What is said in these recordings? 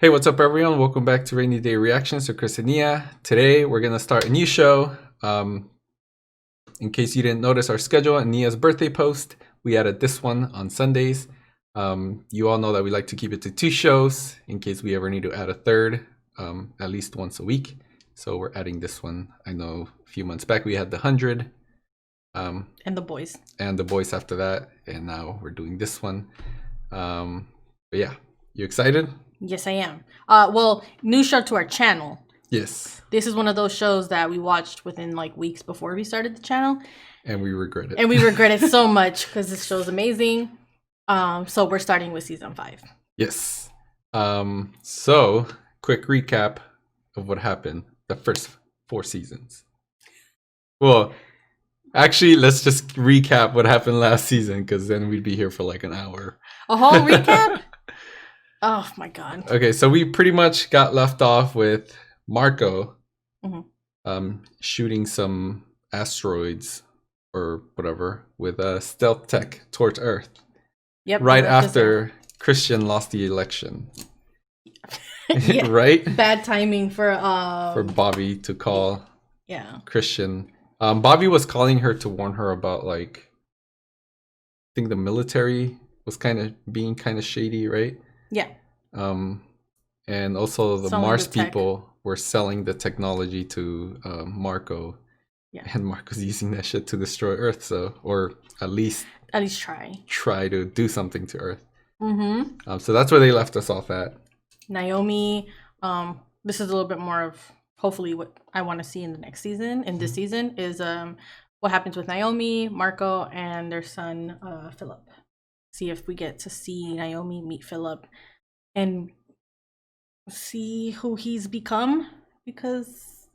Hey, what's up, everyone? Welcome back to Rainy Day Reactions to Chrisjen. Today, we're going to start a new show. In case you didn't notice our schedule and Nia's birthday post, we added this one on Sundays. You all know that we like to keep it to 2 shows in case we ever need to add a third, at least once a week. So we're adding this one. I know a few months back we had the 100. And the boys. And the boys after that. And now we're doing this one. But yeah, you excited? Yes, I am. Well, new show to our channel. Yes. This is one of those shows that we watched within like weeks before we started the channel. And we regret it. And we regret it so much because this show is amazing. So we're starting with season 5. Yes. So, quick recap of what happened the first 4 seasons. Well, actually, let's just recap what happened last season because then we'd be here for like an hour. A whole recap? Oh my god. Okay, so we pretty much got left off with Marco shooting some asteroids or whatever with a stealth tech towards Earth. Yep. Right after Chrisjen lost the election. Yeah. Right? Bad timing for Bobby to call Chrisjen. Bobby was calling her to warn her about like I think the military was being kind of shady, right? Yeah. And also the Mars people were selling the technology to Marco. Yeah. And Marco's using that shit to destroy Earth, or at least try to do something to Earth. So that's where they left us off at. Naomi, this is a little bit more of hopefully what I want to see in the next season. In this season is what happens with Naomi, Marco, and their son Philip. See if we get to see Naomi meet Philip and see who he's become, because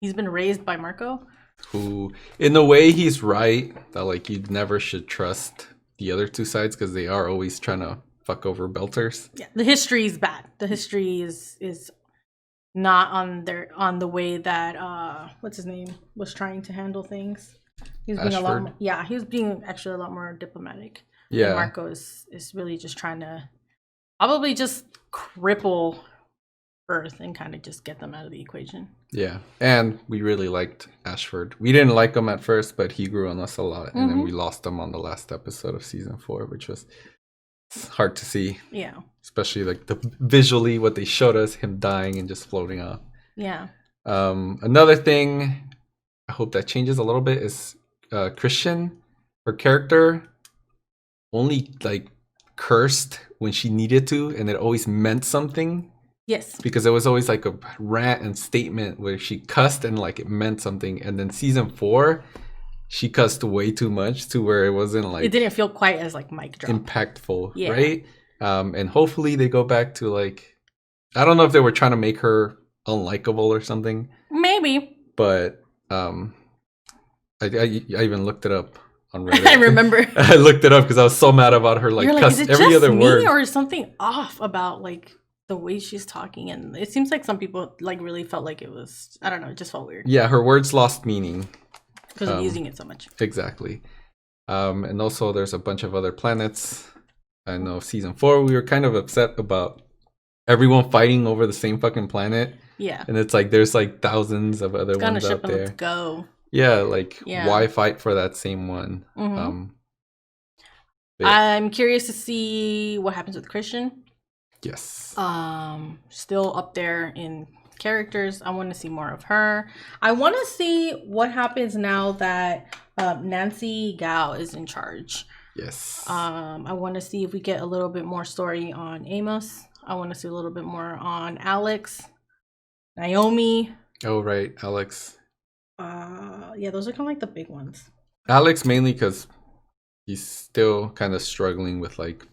he's been raised by Marco. Who, in a way, he's right that like you never should trust the other 2 sides because they are always trying to fuck over belters. Yeah, the history is bad. The history is not on the way that what's his name was trying to handle things. He was being a lot more, he was being actually a lot more diplomatic. Yeah, and Marco is really just trying to probably just cripple Earth and kind of just get them out of the equation. Yeah, and we really liked Ashford. We didn't like him at first, but he grew on us a lot, and then we lost him on the last episode of season 4, which was hard to see. Yeah, especially like visually what they showed us, him dying and just floating off. Yeah. Another thing I hope that changes a little bit is Chrisjen, her character only like cursed when she needed to, and it always meant something. Yes, because it was always like a rant and statement where she cussed and like it meant something. And then season 4 she cussed way too much to where it wasn't like, it didn't feel quite as like mic drop impactful. Yeah. Right. And hopefully they go back to like, I don't know if they were trying to make her unlikable or something, maybe, but I even looked it up on Reddit. I remember. I looked it up because I was so mad about her. Like, cuss is it every just other me word, or something off about like the way she's talking? And it seems like some people like really felt like it was, I don't know, it just felt weird. Yeah, her words lost meaning because of using it so much. Exactly. And also there's a bunch of other planets. I know season 4 we were kind of upset about everyone fighting over the same fucking planet. Yeah. And it's like there's like thousands of other ones out there. Let's go. Yeah, like why fight for that same one? I'm curious to see what happens with Chrisjen. Yes. Still up there in characters. I want to see more of her. I want to see what happens now that Nancy Gao is in charge. Yes. I want to see if we get a little bit more story on Amos. I want to see a little bit more on Alex, Naomi. Oh right, Alex. Yeah, those are kind of like the big ones. Alex mainly because he's still kind of struggling with like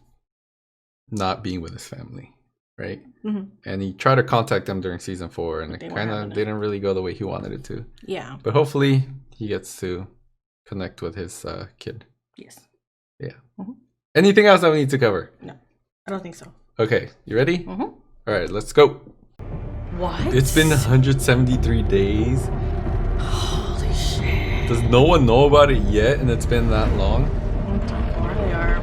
not being with his family, right? And he tried to contact them during season 4, and it kind of didn't really go the way he wanted it to. Yeah. But hopefully he gets to connect with his kid. Yes. Yeah. Anything else that we need to cover? No, I don't think so. Okay, you ready? All right, let's go. What? It's been 173 days. Holy shit. Does no one know about it yet, and it's been that long? There they are.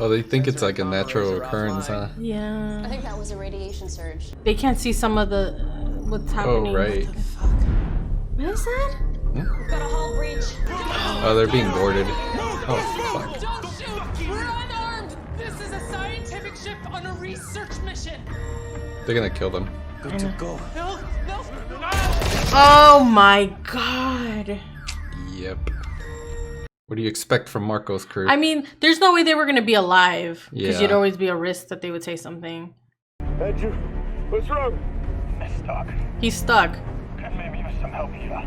Oh, they think it's like a natural occurrence, huh? Yeah. I think that was a radiation surge. They can't see some of the what's happening. Oh, right. What the fuck? What is that? We've got a hull breach. Oh, they're being boarded. Oh, fuck. Don't shoot! We're unarmed! This is a scientific ship on a research mission. They're gonna kill them. Good to go. No, no, no! Oh my god. Yep. What do you expect from Marco's crew? I mean, there's no way they were gonna be alive. Because Yeah. you'd always be a risk that they would say something. Andrew, what's wrong? I'm stuck. He's stuck. Can maybe use some help here.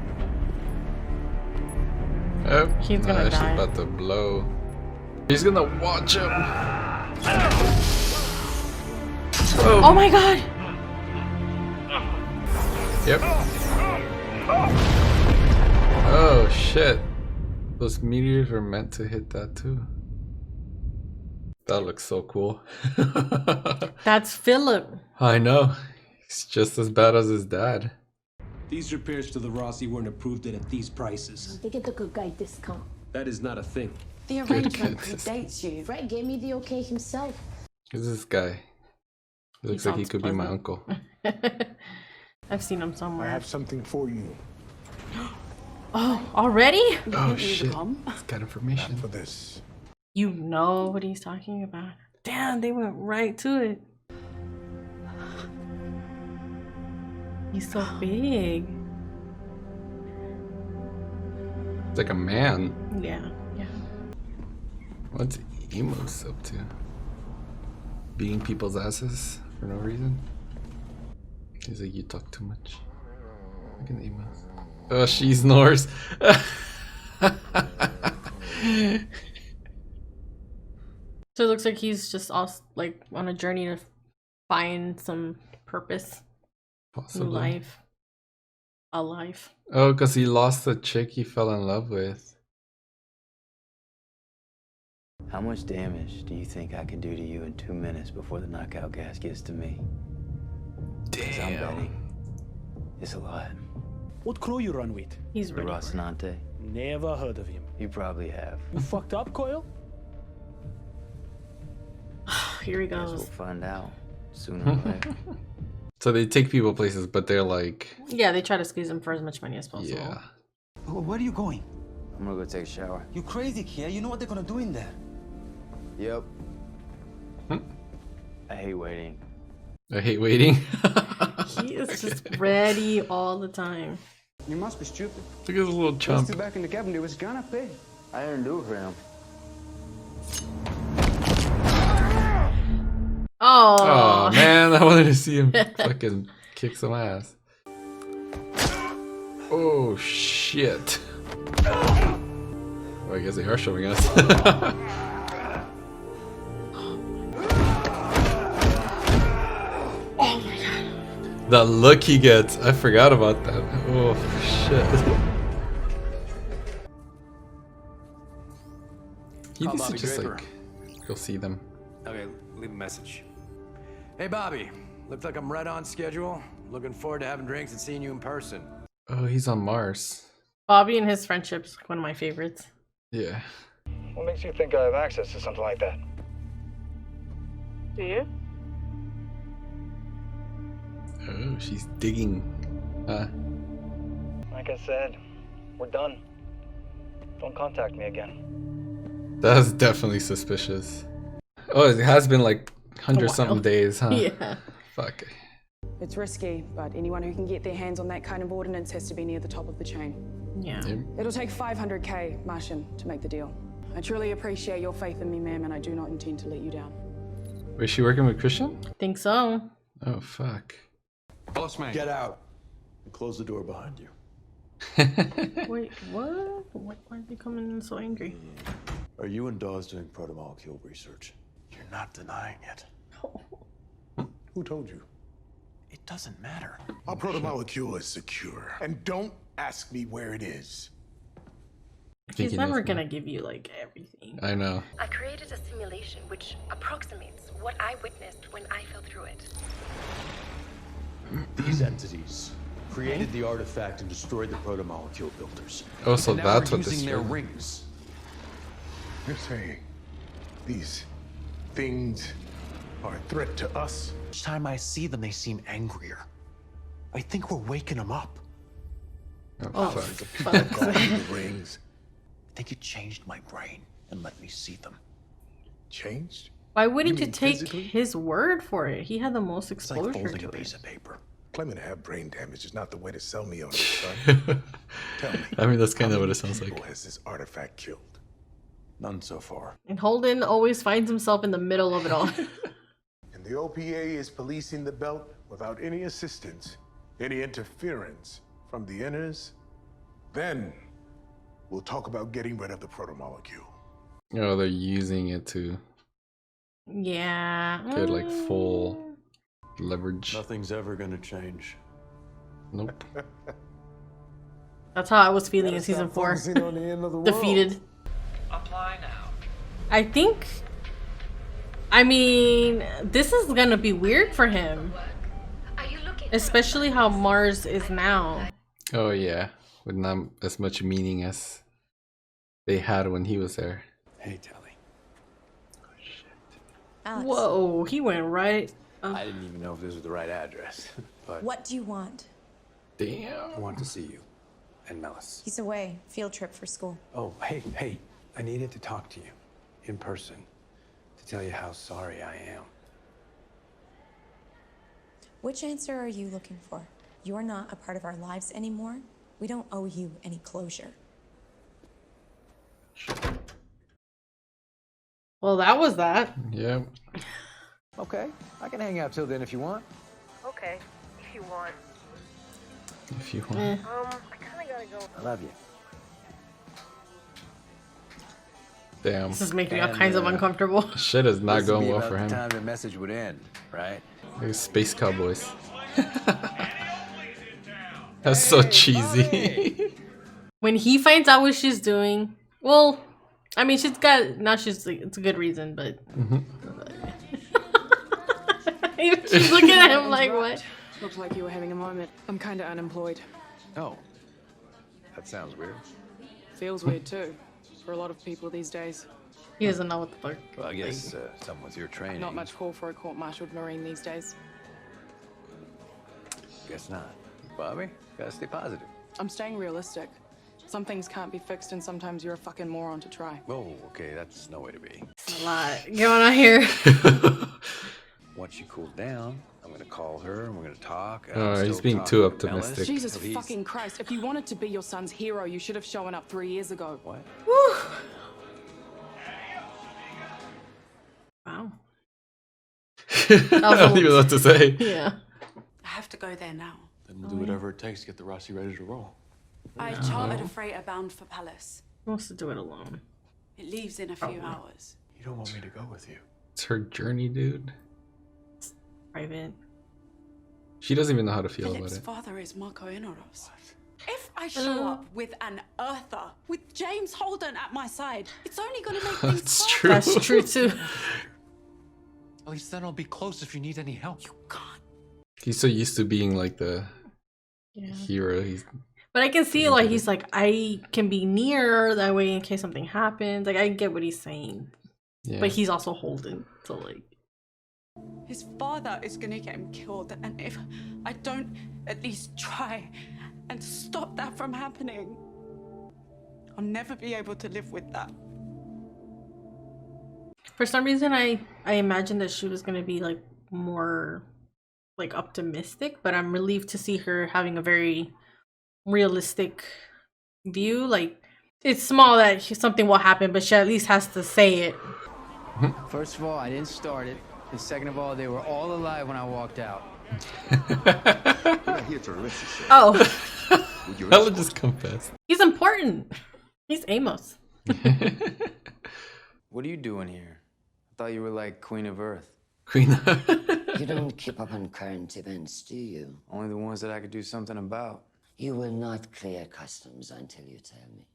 Oh, He's gonna she's die. about to blow. He's gonna watch him. Oh my god. Yep. Oh shit. Those meteors were meant to hit that too. That looks so cool. That's Philip. I know. He's just as bad as his dad. These repairs to the Rossi weren't approved at these prices. They get the good guy discount. That is not a thing. The Good arrangement goodness. predates you. Fred gave me the okay himself. Who's this guy? He looks like he sounds could be my pleasant. uncle. I've seen him I somewhere. have something for you. Oh, already? Oh shit. He's got information. For this. You know what he's talking about. Damn, they went right to it. He's so big. It's like a man. Yeah, yeah. What's Amos up to? Beating people's asses for no reason? He's like, you talk too much. Look at Amos. Oh, she snores. So it looks like he's just also like on a journey to find some purpose, Possibly. new life, a life. Oh, because he lost the chick he fell in love with. How much damage do you think I can do to you in 2 minutes before the knockout gas gets to me? 'Cause I'm betting it's a lot. What crew you run with? He's The ready. for it. Rocinante? Never heard of him. You probably have. You fucked up, Coyle? Here he Guess we'll goes. find out sooner or later. So they take people places, but they're like, Yeah, they try to squeeze him for as much money as possible. yeah. Where are you going? I'm gonna go take a shower. You crazy, kid. You know what they're gonna do in there. Yep. I hate waiting. I hate waiting. He is just ready all the time. You must be stupid. Look at this little chump. Stay back in the cabin. It was gonna pay. I didn't do it for him. Oh, Oh man, I wanted to see him fucking kick some ass. Oh shit. Well, I guess they are showing us. oh my god. The look he gets, I forgot about that. Oh shit. He needs to Bobby just Draper. like go see them. Okay, leave a message. Hey, Bobby. Looks like I'm right on schedule. Looking forward to having drinks and seeing you in person. Oh, he's on Mars. Bobby and his friendship's one of my favorites. Yeah. What makes you think I have access to something like that? Do you? Oh, she's digging. Like I said, we're done. Don't contact me again. That's definitely suspicious. Oh, it has been like 100-something days, huh? Yeah. Fuck. It's risky, but anyone who can get their hands on that kind of ordnance has to be near the top of the chain. Yeah. Yep. It'll take 500k Martian to make the deal. I truly appreciate your faith in me, ma'am, and I do not intend to let you down. Was she working with Chrisjen? Think so. Oh, fuck. Boss man. Get out. And close the door behind you. Wait, what? Why are they coming in so angry? Are you and Dawes doing protomolecule research? You're not denying it. Who told you? It doesn't matter. Our protomolecule is secure. And don't ask me where it is. He's he never knows gonna give you like everything. I know. I created a simulation which approximates what I witnessed when I fell through it. These entities created the artifact and destroyed the protomolecule filters. Oh, so And now that's we're what this using their is. rings. You're saying these things are a threat to us. Each time I see them, they seem angrier. I think we're waking them up. Oh, Fuck the rings. I think you changed my brain and let me see them. Changed? Why wouldn't you mean take physically? his word for it? He had the most It's like exposure folding to a piece it. of paper. Claiming to have brain damage is not the way to sell me on it, son. Tell me. I mean, that's kind how of what many it sounds people like. has this artifact killed? None so far. And Holden always finds himself in the middle of it all. And the OPA is policing the belt without any assistance, any interference from the inners. Then we'll talk about getting rid of the protomolecule. Oh, they're using it to Yeah. get like full leverage. Nothing's ever gonna change. Nope. That's how I was feeling in season 4. Defeated. Apply now. I think. I mean, this is gonna be weird for him. Especially how Mars is now. Oh yeah, with not as much meaning as they had when he was there. Hey, Telly. Alex. Whoa, he went right. I didn't even know if this was the right address, but What do you want? Damn. I want to see you and Melis. He's away. Field trip for school. Oh, hey, I needed to talk to you in person to tell you how sorry I am. Which answer are you looking for? You're not a part of our lives anymore. We don't owe you any closure. Well, that was that. Yep. Okay, I can hang out till then if you want. Okay, if you want. If you want. I kinda gotta go. I love you. Damn. This is making me all kinds of uncomfortable. Shit is not This would going be well about for the him. time the message would end, right? Like Space Cowboys. That's so cheesy. When he finds out what she's doing, well, I mean, she's got now. She's like, it's a good reason, but she's looking at him like, what? Looked like you were having a moment. I'm kind of unemployed. Oh, that sounds weird. Feels weird too, for a lot of people these days. He doesn't know what the fuck. Well, I guess someone with your training. Not much call for a court-martialed Marine these days. Guess not. Bobby, gotta stay positive. I'm staying realistic. Some things can't be fixed, and sometimes you're a fucking moron to try. Oh, okay, that's no way to be. It's a lot going on here. Once she cools down, I'm gonna call her and we're gonna talk. He's being too optimistic. Jesus fucking Christ! If you wanted to be your son's hero, you should have shown up 3 years ago. What? Wow. I don't even know what to say. Yeah. I have to go there now. Then we'll do whatever it takes to get the Rossi ready to roll. I chartered a freighter bound for Palace. He wants to do it alone. It leaves in a few hours. You don't want me to go with you. It's her journey, dude. Private. She doesn't even know how to feel Philip's about it. father is Marco Inoros. If I show up with an Earther, with James Holden at my side, it's only going to make things That's harder. true. That's true too. At least then I'll be close if you need any help. You can't. He's so used to being like the Yeah. hero. He's But I can see like he's like, I can be near that way in case something happens. Like I get what he's saying. yeah. But he's also Holden. So like His father is going to get him killed, and if I don't at least try and stop that from happening, I'll never be able to live with that. for some reason I imagined that she was gonna be like more like optimistic, but I'm relieved to see her having a very realistic view. Like it's small that something will happen, but she at least has to say it. First of all, I didn't start it. And second of all, they were all alive when I walked out. We're not here to arrest you, sir. Oh, Would you Ella escort just confessed. he's important. He's Amos. What are you doing here? I thought you were like Queen of Earth. Queen. You don't keep up on current events, do you? Only the ones that I could do something about. You will not clear customs until you tell me.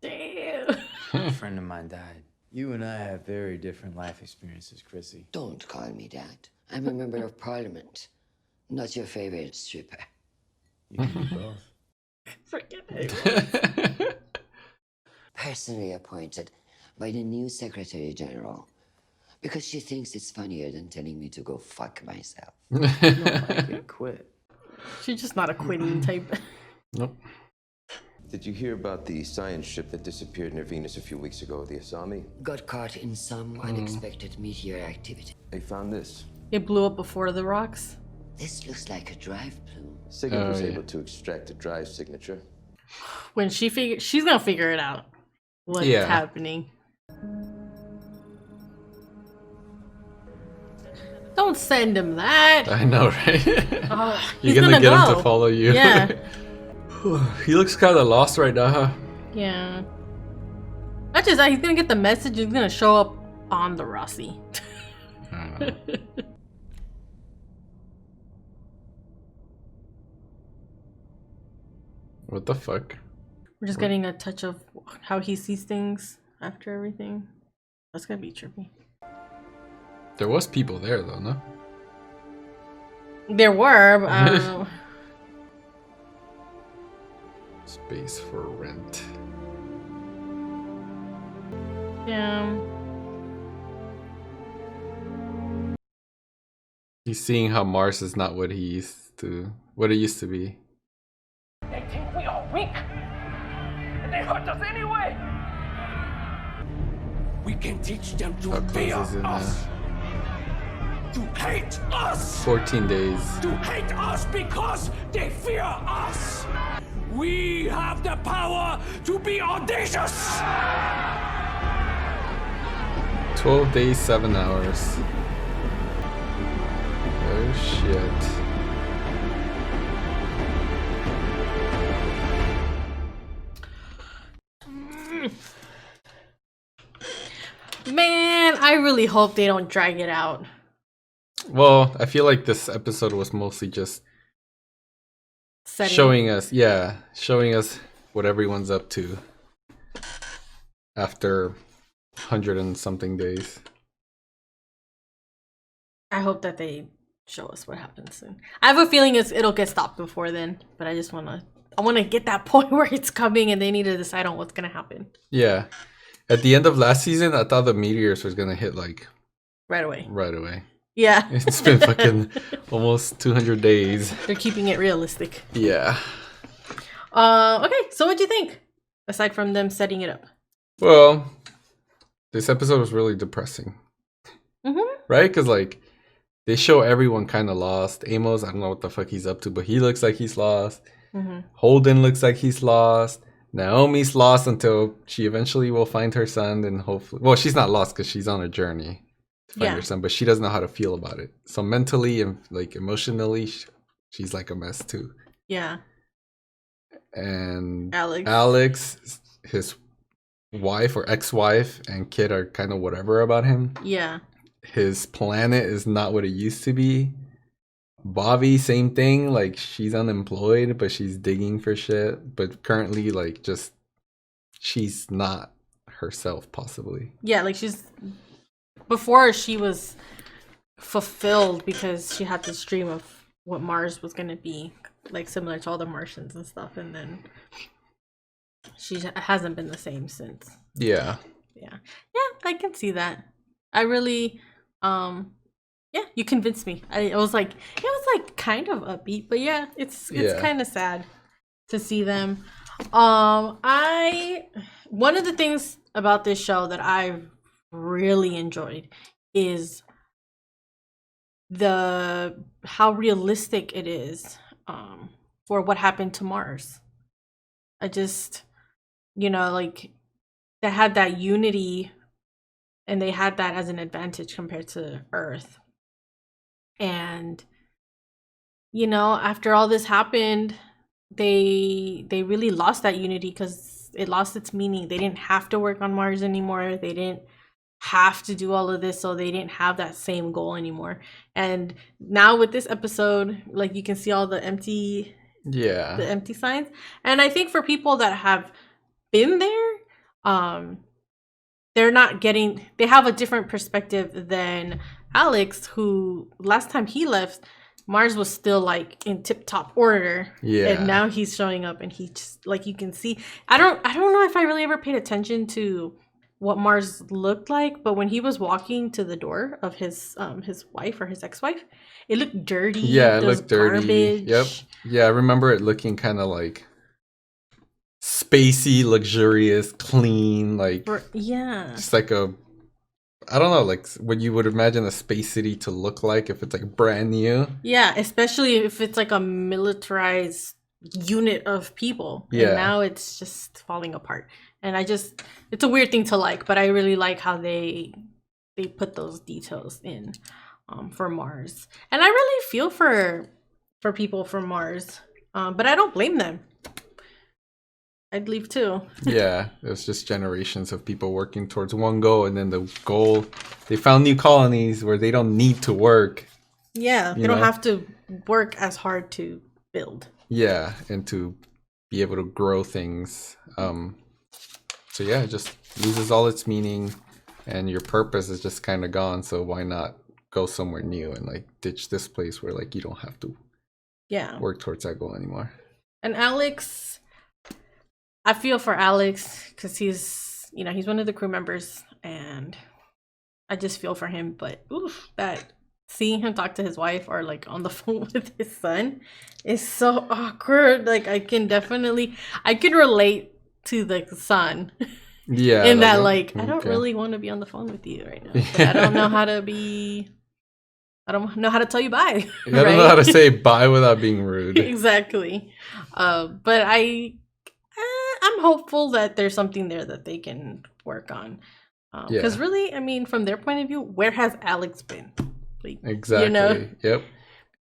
Damn. A friend of mine died. You and I have very different life experiences, Chrissy. Don't call me that. I'm a member of parliament, not your favorite stripper. You can do both. Forget it. Personally appointed by the new Secretary General, Because she thinks it's funnier than telling me to go fuck myself. Quit. She's just not a quitting type. Nope. Did you hear about the science ship that disappeared near Venus a few weeks ago, the Asami? Got caught in some unexpected meteor activity. They found this. It blew up before the rocks. This looks like a drive plume. Sigurd was able to extract a drive signature. When she's gonna figure it out. What's happening. Don't send him that. I know, right? You're he's gonna get go. him to follow you. Yeah. He looks kind of lost right now, huh? Yeah. Not just that, he's gonna get the message. He's gonna show up on the Rossi. What the fuck? We're just getting a touch of how he sees things after everything. That's gonna be trippy. There was people there though, no? There were, but I don't know. Space for rent. Yeah. He's seeing how Mars is not what it used to be. They think we are weak, and they hurt us anyway. We can teach them to fear us, to hate us. 14 days. To hate us because they fear us. We have the power to be audacious. 12 days, 7 hours. Oh shit. Man, I really hope they don't drag it out. Well, I feel like this episode was mostly just showing us what everyone's up to after 100 and something days. I hope that they show us what happens soon. I have a feeling it'll get stopped before then, but I want to get that point where it's coming and they need to decide on what's gonna happen. Yeah. At the end of last season, I thought the meteors was gonna hit like right away. Right away. Yeah. It's been fucking almost 200 days. They're keeping it realistic. Yeah. Okay, so what'd you think? Aside from them setting it up. Well, this episode was really depressing. Right? Because like they show everyone kind of lost. Amos, I don't know what the fuck he's up to, but he looks like he's lost. Holden looks like he's lost. Naomi's lost until she eventually will find her son, and hopefully, well, she's not lost because she's on a journey to find her son, but she doesn't know how to feel about it. So mentally and like emotionally, she's like a mess too. Yeah. And Alex, his wife or ex-wife and kid are kind of whatever about him. Yeah. His planet is not what it used to be. Bobby, same thing. Like she's unemployed, but she's digging for shit. But currently, like she's not herself, possibly. Yeah, like before she was fulfilled because she had this dream of what Mars was gonna be, like similar to all the Martians and stuff, and then she hasn't been the same since. Yeah. Yeah, I can see that. I really, yeah, you convinced me. It was like kind of upbeat, but yeah, it's kind of sad to see them. One of the things about this show that I've really enjoyed is how realistic it is for what happened to Mars. I just, like they had that unity and they had that as an advantage compared to Earth. And after all this happened, they really lost that unity because it lost its meaning. They didn't have to work on Mars anymore. They didn't have to do all of this, so they didn't have that same goal anymore. And now with this episode, like you can see all the empty signs. And I think for people that have been there, they have a different perspective than Alex, who last time he left, Mars was still like in tip-top order. Yeah. And now he's showing up and he just, like, you can see, I don't know if I really ever paid attention to what Mars looked like, but when he was walking to the door of his wife or his ex-wife, it looked dirty. Yeah, it There was looked dirty. garbage. Yep. Yeah, I remember it looking kind of like spacey, luxurious, clean, like Yeah. just like a, I don't know, like what you would imagine a space city to look like if it's like brand new. Yeah, especially if it's like a militarized unit of people. Yeah. And now it's just falling apart. And it's a weird thing to like, but I really like how they put those details in for Mars. And I really feel for people from Mars, but I don't blame them. I'd leave too. Yeah, it was just generations of people working towards one goal, and then the goal, they found new colonies where they don't need to work. Yeah, they don't have to work as hard to build. Yeah, and to be able to grow things. So yeah, it just loses all its meaning, and your purpose is just kind of gone. So why not go somewhere new and like ditch this place where like you don't have to work towards that goal anymore. And Alex, I feel for Alex because he's one of the crew members, and I just feel for him. But that seeing him talk to his wife or like on the phone with his son is so awkward. Like I can relate to the son. Yeah. In that like I don't really want to be on the phone with you right now. But I don't know how to tell you bye. I don't know how to say bye without being rude. Exactly. But I'm hopeful that there's something there that they can work on. Because really, I mean, from their point of view, where has Alex been? Like, exactly. Yep.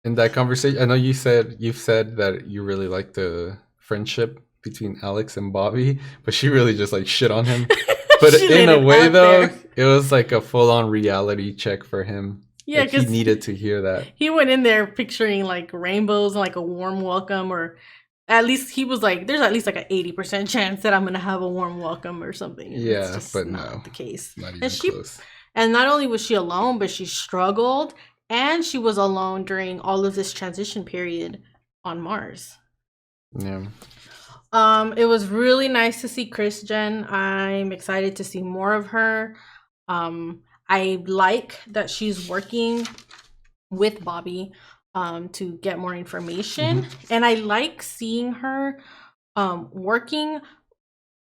In that conversation, I know you've said that you really like the friendship between Alex and Bobby, but she really just like shit on him. But in a way, though, it was like a full-on reality check for him. Yeah, because he needed to hear that. He went in there picturing like rainbows and like a warm welcome, or at least he was like, there's at least like an 80% chance that I'm gonna have a warm welcome or something. And yeah, it's just but not the case. Not even close. And not only was she alone, but she struggled, and she was alone during all of this transition period on Mars. Yeah. It was really nice to see Chrisjen. I'm excited to see more of her. I like that she's working with Bobby to get more information. And I like seeing her working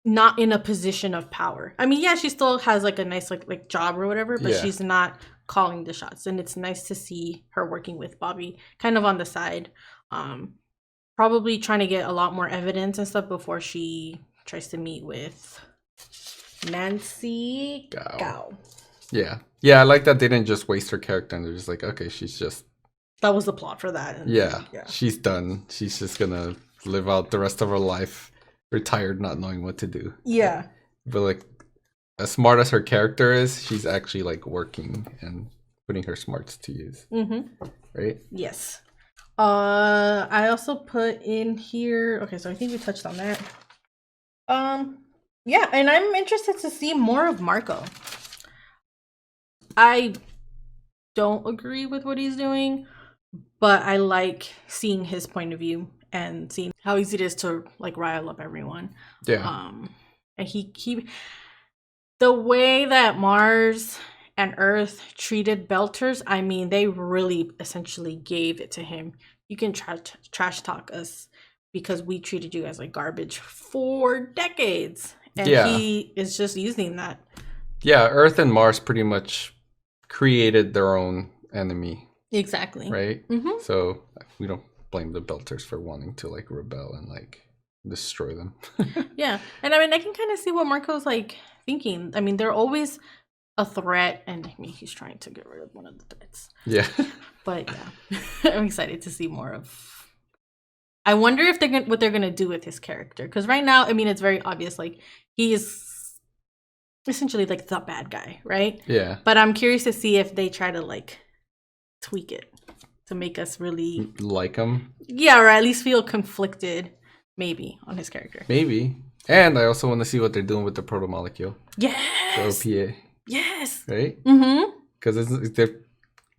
not in a position of power. I mean, yeah, she still has like a nice like job or whatever, but she's not calling the shots. And it's nice to see her working with Bobby kind of on the side. Probably trying to get a lot more evidence and stuff before she tries to meet with Nancy Gao. Yeah. Yeah, I like that they didn't just waste her character and they're just like, okay, she's just... That was the plot for that. And yeah, she's done. She's just gonna live out the rest of her life retired, not knowing what to do. Yeah. But like, as smart as her character is, she's actually like working and putting her smarts to use. Right? Yes. I also put in here, okay, so I think we touched on that. Yeah, and I'm interested to see more of Marco. I don't agree with what he's doing, but I like seeing his point of view and seeing how easy it is to like rile up everyone. Yeah. And he the way that Mars and Earth treated Belters, I mean, they really essentially gave it to him. You can trash talk us because we treated you as like garbage for decades. And he is just using that. Yeah, Earth and Mars pretty much created their own enemy. Exactly. Right? So we don't blame the Belters for wanting to like rebel and like destroy them. Yeah. And I mean, I can kind of see what Marco's like thinking. I mean, they're always a threat, and I mean, he's trying to get rid of one of the threats. Yeah. But yeah, I'm excited to see more of. I wonder if what they're gonna do with his character, because right now, I mean, it's very obvious. Like he is essentially like the bad guy, right? Yeah. But I'm curious to see if they try to like tweak it to make us really like him. Yeah, or at least feel conflicted, maybe, on his character. Maybe. And I also want to see what they're doing with the Protomolecule. Yes. The OPA. Yes. Right? Because they're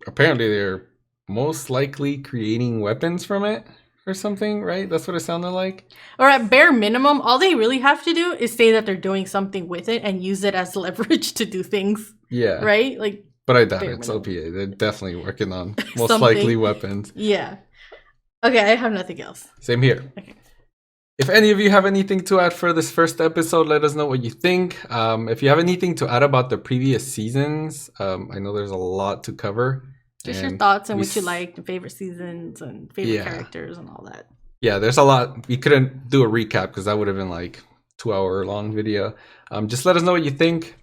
apparently they're most likely creating weapons from it or something, right? That's what it sounded like. Or at bare minimum, all they really have to do is say that they're doing something with it and use it as leverage to do things. Yeah. Right? Like, but I doubt bare it's minimum. OPA. They're definitely working on most likely weapons. Yeah. Okay, I have nothing else. Same here. Okay. If any of you have anything to add for this first episode, let us know what you think. If you have anything to add about the previous seasons, I know there's a lot to cover. Just your thoughts on what you liked, and favorite seasons, and favorite characters, and all that. Yeah, there's a lot. We couldn't do a recap because that would have been like 2-hour long video. Just let us know what you think.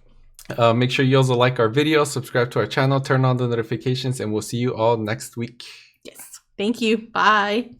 Make sure you also like our video, subscribe to our channel, turn on the notifications, and we'll see you all next week. Yes. Thank you. Bye.